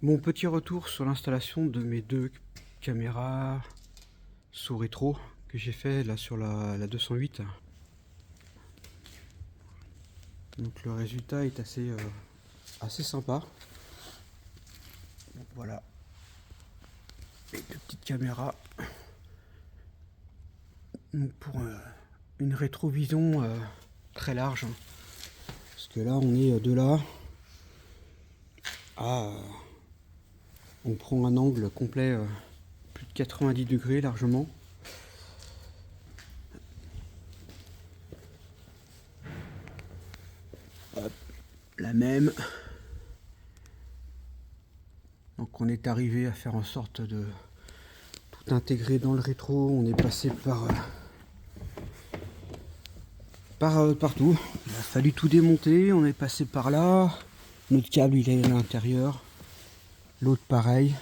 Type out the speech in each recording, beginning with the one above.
Mon petit retour sur l'installation de mes deux caméras sous rétro que j'ai fait là sur la 208. Donc le résultat est assez sympa. Donc voilà les deux petites caméras. Donc pour une rétrovision très large, hein. Parce que là on est de là à on prend un angle complet, plus de 90 degrés largement. Hop, la même. Donc on est arrivé à faire en sorte de tout intégrer dans le rétro. On est passé partout. Il a fallu tout démonter. On est passé par là. Notre câble il est à l'intérieur. L'autre pareil.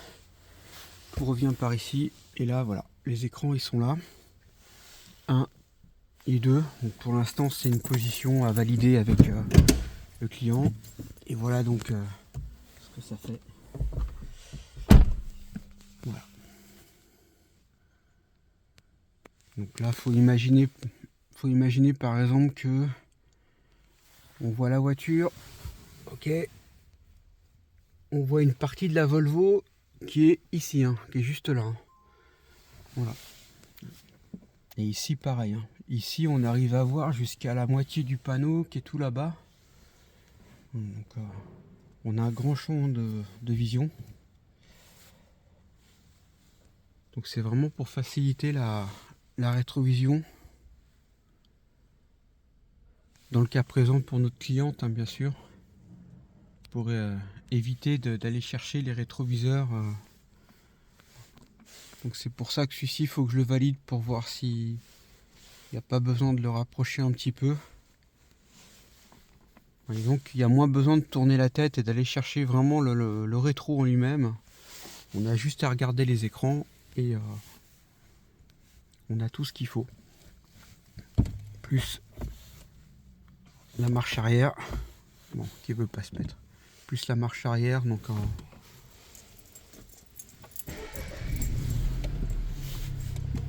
Tout revient par ici. Et là voilà, les écrans ils sont là. 1 et 2. Donc pour l'instant c'est une position à valider avec le client. Et voilà donc ce que ça fait. Voilà. Donc là faut imaginer par exemple que on voit la voiture, ok, on voit une partie de la Volvo qui est ici, hein, qui est juste là, hein. Voilà. Et ici pareil, hein. Ici on arrive à voir jusqu'à la moitié du panneau qui est tout là-bas. Donc on a un grand champ de vision. Donc c'est vraiment pour faciliter la rétrovision. Dans le cas présent pour notre cliente, hein, bien sûr, pour éviter d'aller chercher les rétroviseurs. Donc c'est pour ça que celui-ci, il faut que je le valide pour voir s'il n'y a pas besoin de le rapprocher un petit peu. Et donc il y a moins besoin de tourner la tête et d'aller chercher vraiment le rétro en lui-même. On a juste à regarder les écrans et on a tout ce qu'il faut. Plus la marche arrière, bon, qui veut pas se mettre, plus la marche arrière, donc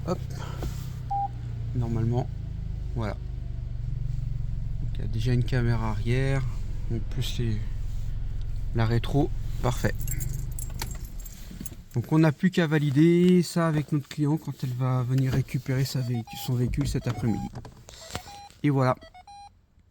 hop, normalement, voilà. Donc, il y a déjà une caméra arrière, donc plus la rétro, parfait. Donc on n'a plus qu'à valider ça avec notre client quand elle va venir récupérer son véhicule cet après-midi. Et voilà.